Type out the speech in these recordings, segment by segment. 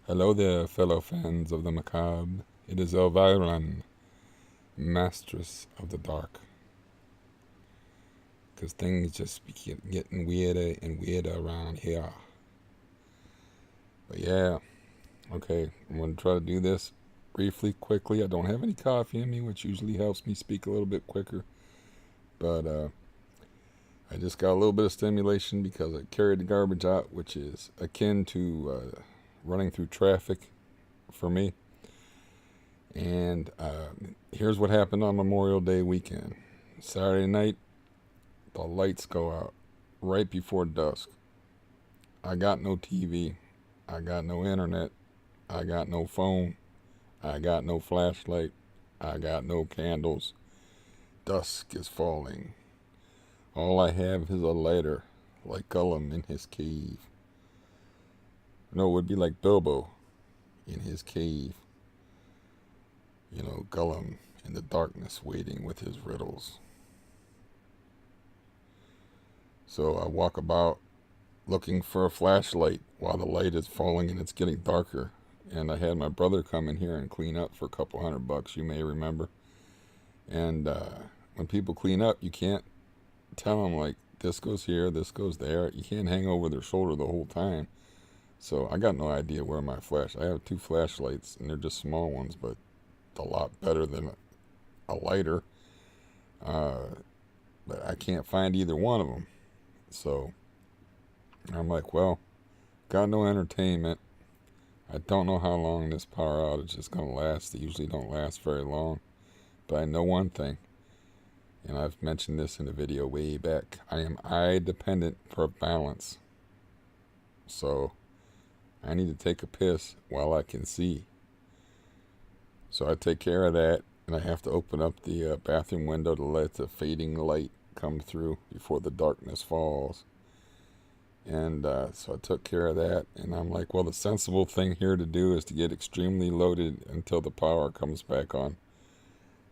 Hello there, fellow fans of the macabre. It is Elviron, Masteress of the dark. Because things just keep getting weirder and weirder around here. But yeah, okay, I'm going to try to do this briefly, quickly. I don't have any coffee in me, which usually helps me speak a little bit quicker. But I just got a little bit of stimulation because I carried the garbage out, which is akin to running through traffic for me. And here's what happened on Memorial Day weekend. Saturday night, the lights go out right before dusk. I got no TV. I got no internet. I got no phone. I got no flashlight. I got no candles. Dusk is falling. All I have is a lighter, like Gollum in his cave. No, it would be like Bilbo in his cave. You know, Gollum in the darkness waiting with his riddles. So I walk about looking for a flashlight while the light is falling and it's getting darker. And I had my brother come in here and clean up for a couple $100, you may remember. And when people clean up, you can't tell them, like, this goes here, this goes there. You can't hang over their shoulder the whole time. So I got no idea where my I have 2 flashlights, and they're just small ones, but a lot better than a lighter. But I can't find either one of them. So I'm like, well, got no entertainment. I don't know how long this power outage is going to last. They usually don't last very long. But I know one thing, and I've mentioned this in a video way back. I am eye dependent for balance. So I need to take a piss while I can see. So I take care of that, and I have to open up the bathroom window to let the fading light come through before the darkness falls. And so I took care of that, and I'm like, well, the sensible thing here to do is to get extremely loaded until the power comes back on.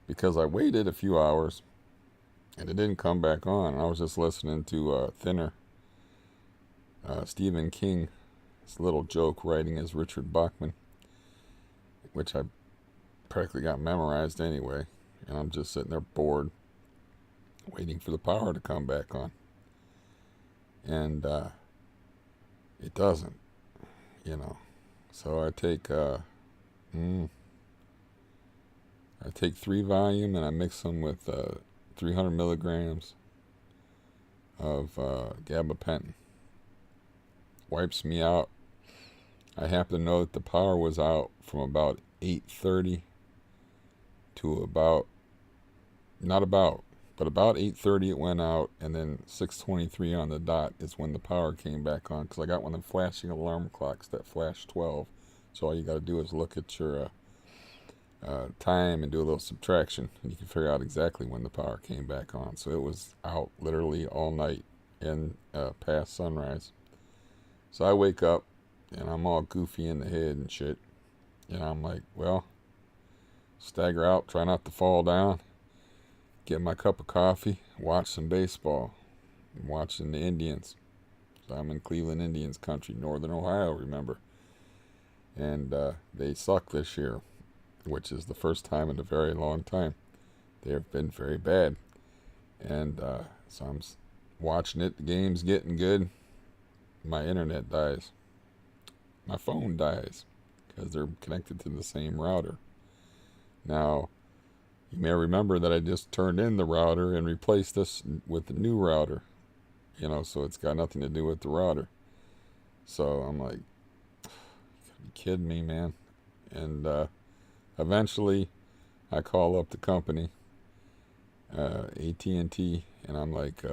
Because I waited a few hours, and it didn't come back on. I was just listening to Thinner, Stephen King, his little joke writing as Richard Bachman, which I practically got memorized anyway. And I'm just sitting there bored, waiting for the power to come back on. And it doesn't, you know. So I take 3 volume and I mix them with 300 milligrams of gabapentin. Wipes me out. I happen to know that the power was out from about 8:30 to about 8:30 it went out, and then 6:23 on the dot is when the power came back on, because I got one of them flashing alarm clocks that flash 12. So all you got to do is look at your time and do a little subtraction, and you can figure out exactly when the power came back on. So it was out literally all night and past sunrise. So I wake up and I'm all goofy in the head and shit, and I'm like, well, stagger out, try not to fall down, get my cup of coffee, watch some baseball. I'm watching the Indians. So I'm in Cleveland Indians country, northern Ohio, remember. And they suck this year, which is the first time in a very long time. They have been very bad. And so I'm watching it. The game's getting good. My internet dies. My phone dies because they're connected to the same router. Now, you may remember that I just turned in the router and replaced this with the new router. You know, so it's got nothing to do with the router. So I'm like, you kidding me, man? And eventually, I call up the company, AT&T, and I'm like,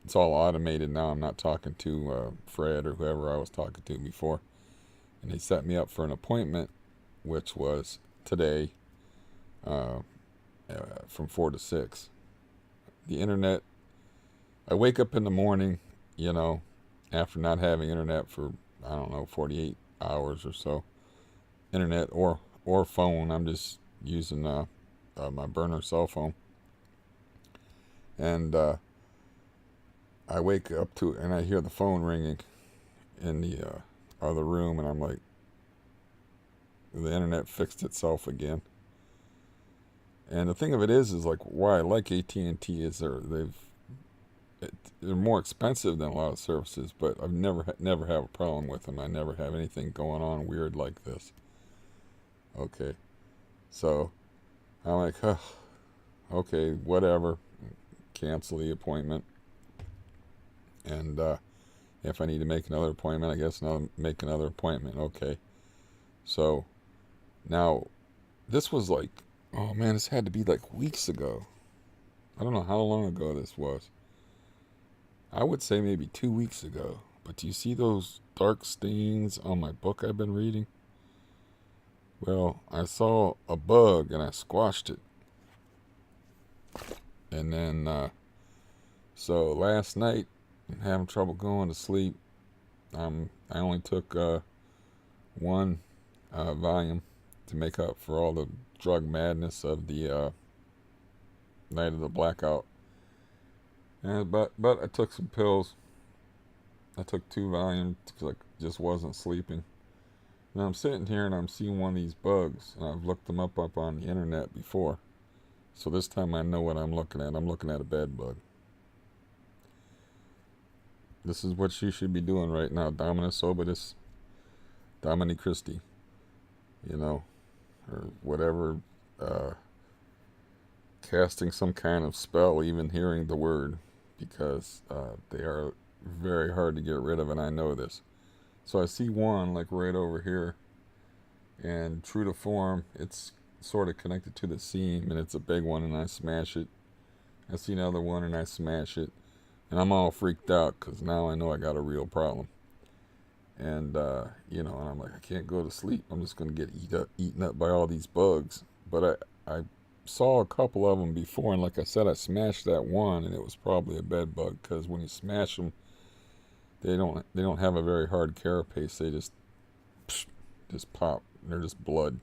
it's all automated now. I'm not talking to Fred or whoever I was talking to before. And they set me up for an appointment, which was today, from 4 to 6. The internet, I wake up in the morning, you know, after not having internet for, I don't know, 48 hours or so. Internet or phone. I'm just using my burner cell phone. And I wake up to it and I hear the phone ringing in the other room, and I'm like, the internet fixed itself again. And the thing of it is like why I like AT&T is they're more expensive than a lot of services, but I've never have a problem with them. I never have anything going on weird like this. Okay, so I'm like, huh, okay, whatever. Cancel the appointment, and if I need to make another appointment, I guess I'll make another appointment. Okay, so now this was like, oh man, this had to be like weeks ago. I don't know how long ago this was. I would say maybe 2 weeks ago. But do you see those dark stains on my book I've been reading? Well, I saw a bug and I squashed it. And then, so last night, I'm having trouble going to sleep. I only took one volume to make up for all the drug madness of the night of the blackout. And, but I took some pills. I took 2 volumes because I just wasn't sleeping. And I'm sitting here and I'm seeing one of these bugs. And I've looked them up on the internet before. So this time I know what I'm looking at. I'm looking at a bed bug. This is what you should be doing right now. Dominus Obitus, Domini Christi. You know, or whatever. Casting some kind of spell, even hearing the word. Because they are very hard to get rid of, and I know this. So I see one like right over here, and true to form, it's sort of connected to the seam, and it's a big one, and I smash it. I see another one, and I smash it, and I'm all freaked out because now I know I got a real problem. And you know, and I'm like, I can't go to sleep. I'm just gonna get eaten up by all these bugs. But I saw a couple of them before, and like I said, I smashed that one, and it was probably a bed bug because when you smash them, they don't have a very hard carapace. They just pop. They're just blood.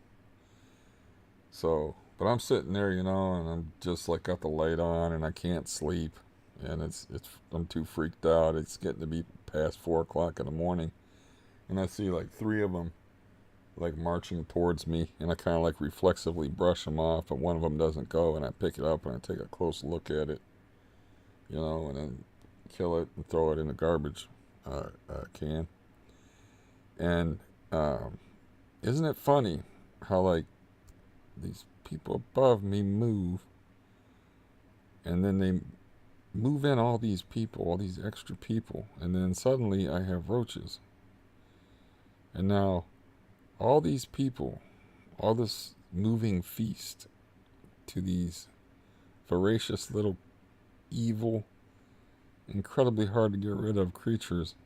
So, but I'm sitting there, you know, and I'm just like got the light on, and I can't sleep, and I'm too freaked out. It's getting to be past 4 o'clock in the morning, and I see like 3 of them like marching towards me, and I kind of like reflexively brush them off, but one of them doesn't go, and I pick it up and I take a close look at it, you know, and then kill it and throw it in a garbage can. And isn't it funny how like these people above me move, and then they move in all these people, all these extra people, and then suddenly I have roaches, and now all these people, all this moving feast to these voracious little evil, incredibly hard to get rid of creatures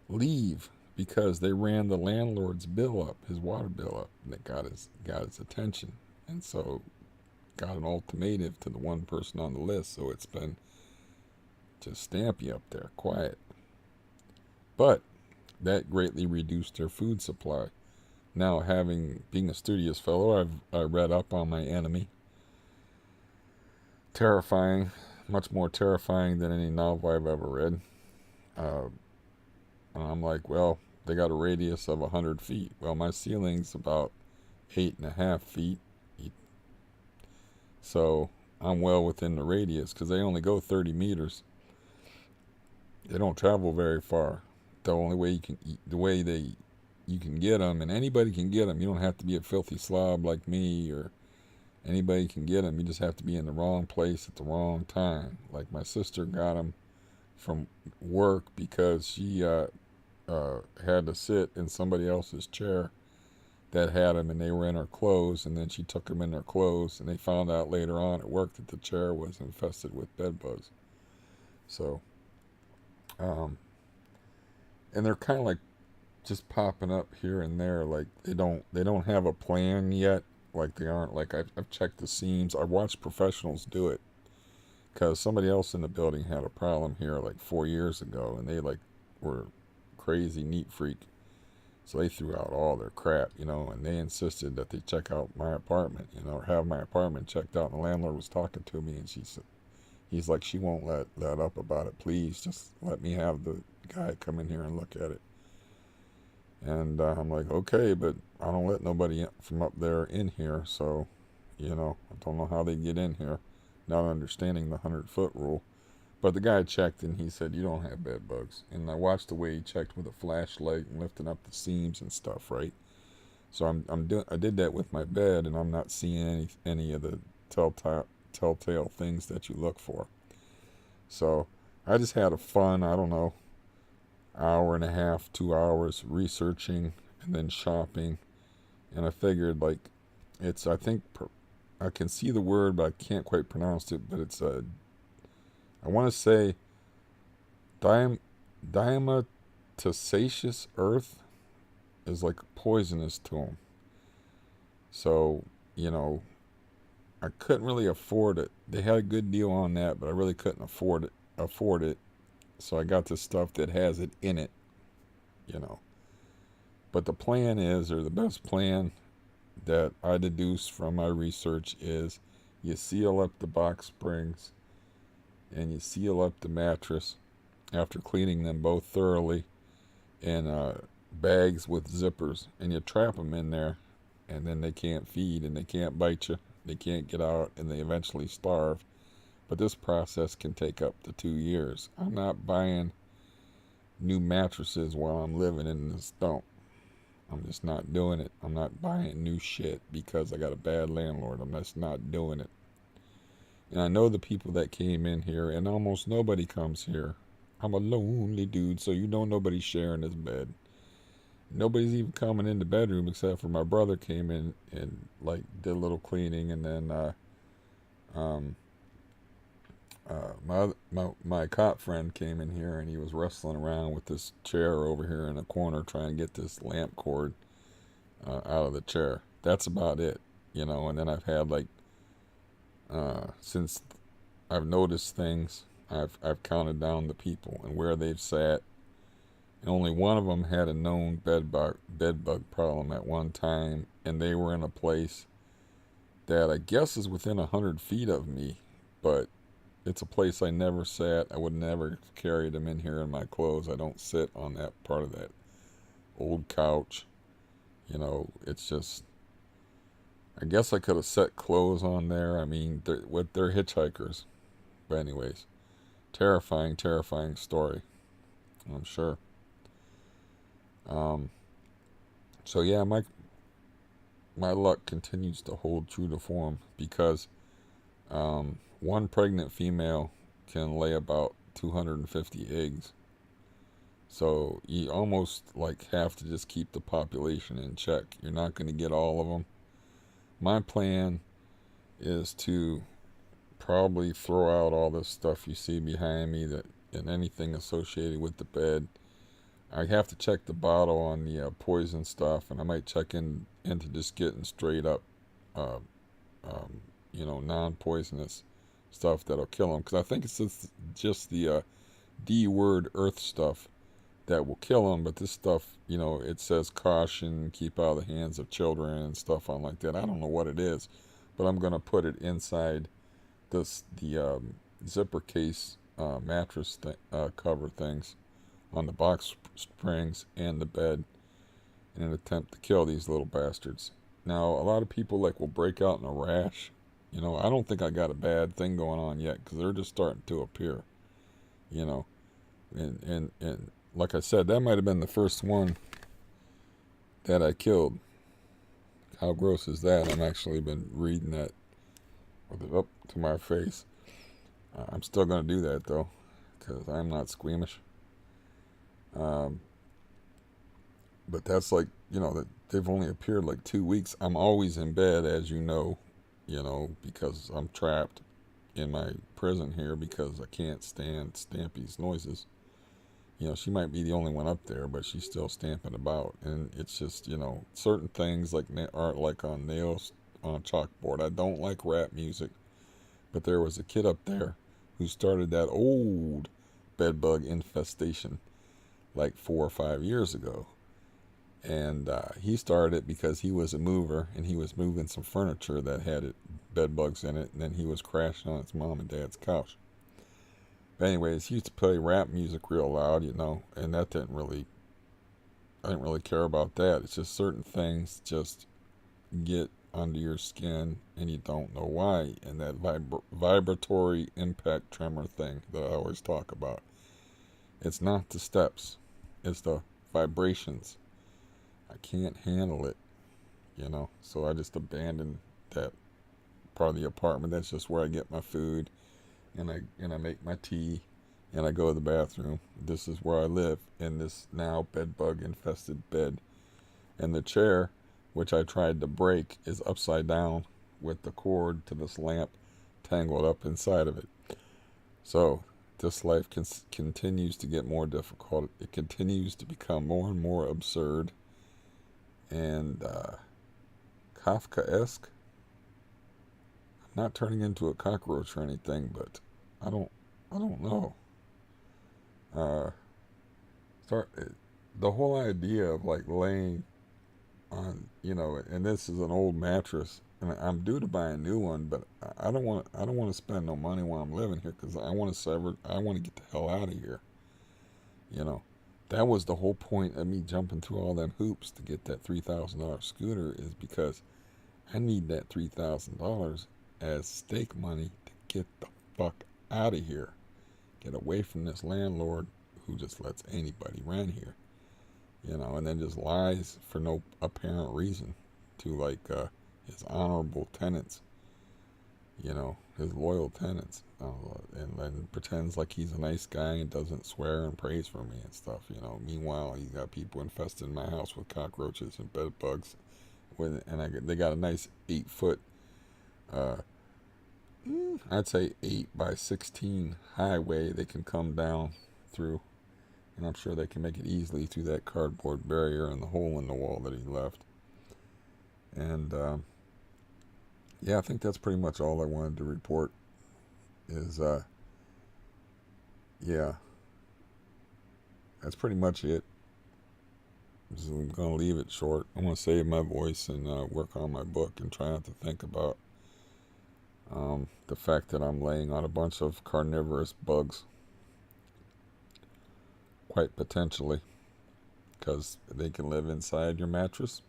leave because they ran the landlord's bill up, his water bill up, and it got his attention, and so got an ultimatum to the one person on the list. So it's been just stamp you up there, quiet. But that greatly reduced their food supply. Now, being a studious fellow, I read up on my enemy. Terrifying, much more terrifying than any novel I've ever read. And I'm like, well, they got a radius of 100 feet. Well, my ceiling's about 8.5 feet. So I'm well within the radius because they only go 30 meters. They don't travel very far. The only way you can get them, and anybody can get them. You don't have to be a filthy slob like me, or anybody can get them. You just have to be in the wrong place at the wrong time. Like my sister got them from work because she had to sit in somebody else's chair that had them, and they were in her clothes, and then she took them in their clothes, and they found out later on at work that the chair was infested with bed bugs. So, and they're kind of like just popping up here and there, like they don't have a plan yet. Like they aren't like I've checked the seams. I watched professionals do it because somebody else in the building had a problem here like 4 years ago, and they like were crazy neat freak, so they threw out all their crap, you know, and they insisted that they check out my apartment, you know, or have my apartment checked out. And the landlord was talking to me, and he's like, she won't let up about it. Please just let me have the guy come in here and look at it. And I'm like, okay, but I don't let nobody from up there in here, so, I don't know how they get in here, not understanding the 100-foot rule. But the guy checked and he said, you don't have bed bugs. And I watched the way he checked with a flashlight and lifting up the seams and stuff, right? So I did that with my bed, and I'm not seeing any of the telltale things that you look for. So I just had a fun, I don't know, hour and a half, 2 hours researching and then shopping. And I figured, like, it's, I think, I can see the word, but I can't quite pronounce it. But it's I want to say diatomaceous earth is like poisonous to them. So, I couldn't really afford it. They had a good deal on that, but I really couldn't afford it. So I got this stuff that has it in it, you know. But the plan is, or the best plan that I deduce from my research is, you seal up the box springs and you seal up the mattress after cleaning them both thoroughly in bags with zippers, and you trap them in there, and then they can't feed and they can't bite you, they can't get out, and they eventually starve. But this process can take up to 2 years. I'm not buying new mattresses while I'm living in this dump. I'm just not doing it. I'm not buying new shit because I got a bad landlord. I'm just not doing it. And I know the people that came in here, and almost nobody comes here. I'm a lonely dude, so nobody's sharing this bed. Nobody's even coming in the bedroom except for my brother came in and like did a little cleaning, and then my cop friend came in here and he was wrestling around with this chair over here in the corner trying to get this lamp cord out of the chair. That's about it, And then I've had like since I've noticed things, I've counted down the people and where they've sat, and only one of them had a known bed bug problem at one time, and they were in a place that I guess is within 100 feet of me, but it's a place I never sat. I would never carry them in here in my clothes. I don't sit on that part of that old couch. It's just, I guess I could have set clothes on there. I mean, they're hitchhikers. But anyways, terrifying story, I'm sure. So yeah, my luck continues to hold true to form because one pregnant female can lay about 250 eggs. So you almost like have to just keep the population in check. You're not going to get all of them. My plan is to probably throw out all this stuff you see behind me and anything associated with the bed. I have to check the bottle on the poison stuff, and I might check into just getting straight up, non-poisonous stuff that'll kill them. Because I think it's just the D-word earth stuff that will kill them. But this stuff, it says caution, keep out of the hands of children and stuff on like that. I don't know what it is, but I'm going to put it inside the zipper case mattress cover things on the box springs and the bed in an attempt to kill these little bastards. Now, a lot of people will break out in a rash. I don't think I got a bad thing going on yet because they're just starting to appear. And like I said, that might have been the first one that I killed. How gross is that? I've actually been reading that with it up to my face. I'm still going to do that though because I'm not squeamish. But that's that they've only appeared 2 weeks. I'm always in bed, as because I'm trapped in my prison here because I can't stand Stampy's noises. She might be the only one up there, but she's still stamping about, and it's just certain things aren't like on nails on a chalkboard. I don't like rap music, but there was a kid up there who started that old bedbug infestation 4 or 5 years ago, and he started it because he was a mover and he was moving some furniture that had bed bugs in it, and then he was crashing on his mom and dad's couch. But anyways, he used to play rap music real loud, and that didn't really I didn't really care about that. It's just certain things just get under your skin and you don't know why. And that vibratory impact tremor thing that I always talk about. It's not the steps, it's the vibrations. I can't handle it, you know. So I just abandoned that part of the apartment. That's just where I get my food, and I make my tea, and I go to the bathroom. This is where I live in this now bed bug infested bed. And the chair, which I tried to break, is upside down with the cord to this lamp tangled up inside of it. So this life continues to get more difficult. It continues to become more and more absurd and Kafkaesque. I'm not turning into a cockroach or anything, but I don't know. Uh, start the whole idea of like laying on, you know, and this is an old mattress, and I'm due to buy a new one, but I don't want to spend no money while I'm living here because I want to get the hell out of here. You know, that was the whole point of me jumping through all them hoops to get that $3,000 scooter, is because I need that $3,000 as stake money to get the fuck out of here, get away from this landlord who just lets anybody rent here. You know, and then just lies for no apparent reason to like his honorable tenants, you know, his loyal tenants, and then pretends like he's a nice guy and doesn't swear and prays for me and stuff, you know. Meanwhile, he's got people infested in my house with cockroaches and bed bugs, they got a nice 8-foot, uh, I'd say 8 by 16 highway they can come down through. And I'm sure they can make it easily through that cardboard barrier and the hole in the wall that he left. And yeah, I think that's pretty much all I wanted to report. Is yeah, that's pretty much it. So I'm gonna leave it short. I'm gonna save my voice and work on my book and try not to think about the fact that I'm laying on a bunch of carnivorous bugs. Quite potentially, because they can live inside your mattress.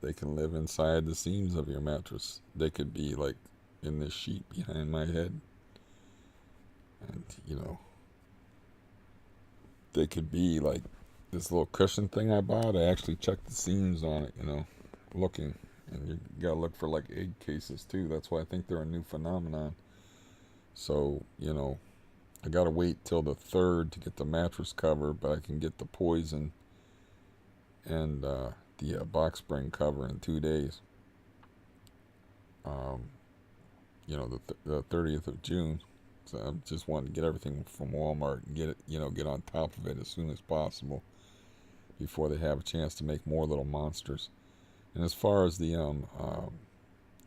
They can live inside the seams of your mattress. They could be like in this sheet behind my head. And, you know, they could be like this little cushion thing I bought. I actually checked the seams on it, you know, looking. And you gotta look for like egg cases too. That's why I think they're a new phenomenon. So, you know, I gotta wait till the 3rd to get the mattress cover, but I can get the poison and the box spring cover in 2 days. You know, the 30th of June. So I just wanted to get everything from Walmart and get it, you know, get on top of it as soon as possible before they have a chance to make more little monsters. And as far as the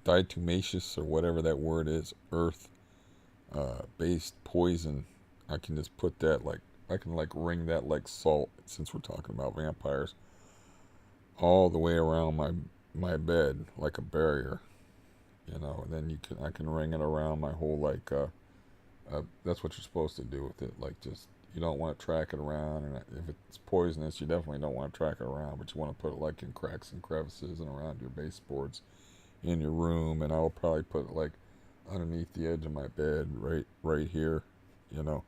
diatomaceous or whatever that word is, earth based poison, I can just put that like, I can like ring that like salt, since we're talking about vampires, all the way around my bed like a barrier, you know. And then I can ring it around my whole like that's what you're supposed to do with it. Like, just, you don't want to track it around, and if it's poisonous, you definitely don't want to track it around, but you want to put it like in cracks and crevices and around your baseboards in your room. And I'll probably put it like underneath the edge of my bed, right here, you know,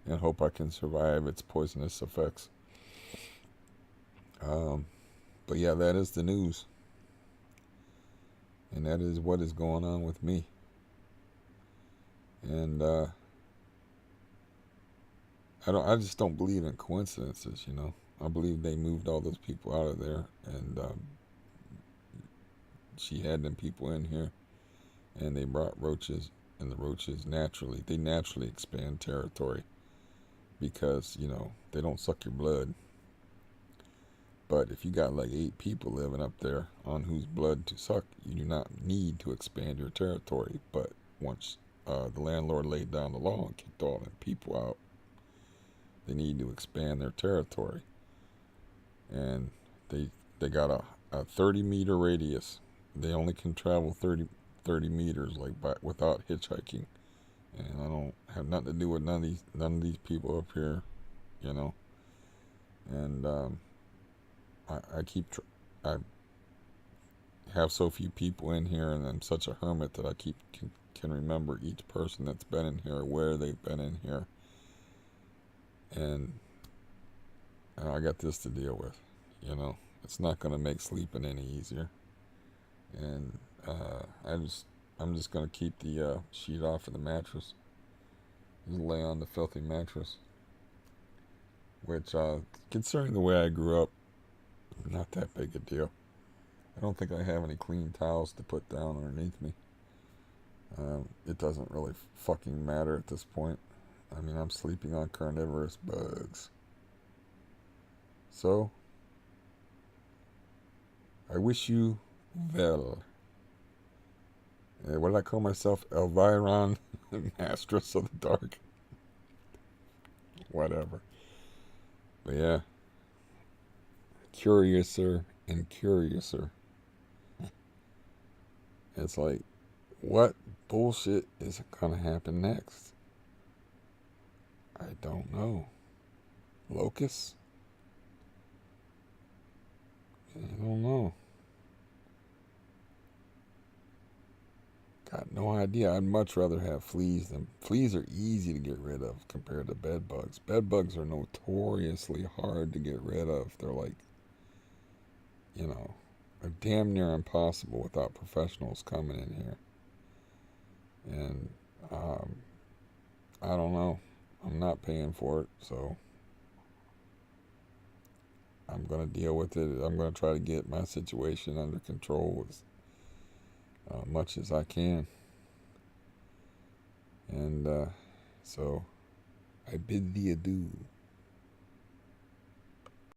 and hope I can survive its poisonous effects. But yeah, that is the news, and that is what is going on with me. And I just don't believe in coincidences, you know. I believe they moved all those people out of there, and she had them people in here, and they brought roaches, and the roaches naturally expand territory, because, you know, they don't suck your blood. But if you got like 8 people living up there on whose blood to suck, you do not need to expand your territory. But once the landlord laid down the law and kicked all them people out, they need to expand their territory. And they got a 30-meter radius. They only can travel 30 meters, like, without hitchhiking. And I don't have nothing to do with none of these people up here, you know. And I have so few people in here, and I'm such a hermit that I can remember each person that's been in here, where they've been in here, and I got this to deal with. You know, it's not going to make sleeping any easier, and I'm just going to keep the sheet off of the mattress, just lay on the filthy mattress, which considering the way I grew up, not that big a deal. I don't think I have any clean towels to put down underneath me. It doesn't really fucking matter at this point. I mean, I'm sleeping on carnivorous bugs. So, I wish you well. What did I call myself? Elviron, Masteress of the Dark. Whatever. But yeah, curiouser and curiouser. It's like, what bullshit is gonna happen next? I don't know. Locusts? I don't know. Got no idea. I'd much rather have fleas than fleas are easy to get rid of compared to bed bugs. Bed bugs are notoriously hard to get rid of. They're like, you know, they're damn near impossible without professionals coming in here. And I don't know. I'm not paying for it, so I'm gonna deal with it. I'm gonna try to get my situation under control as much as I can. And so I bid thee adieu.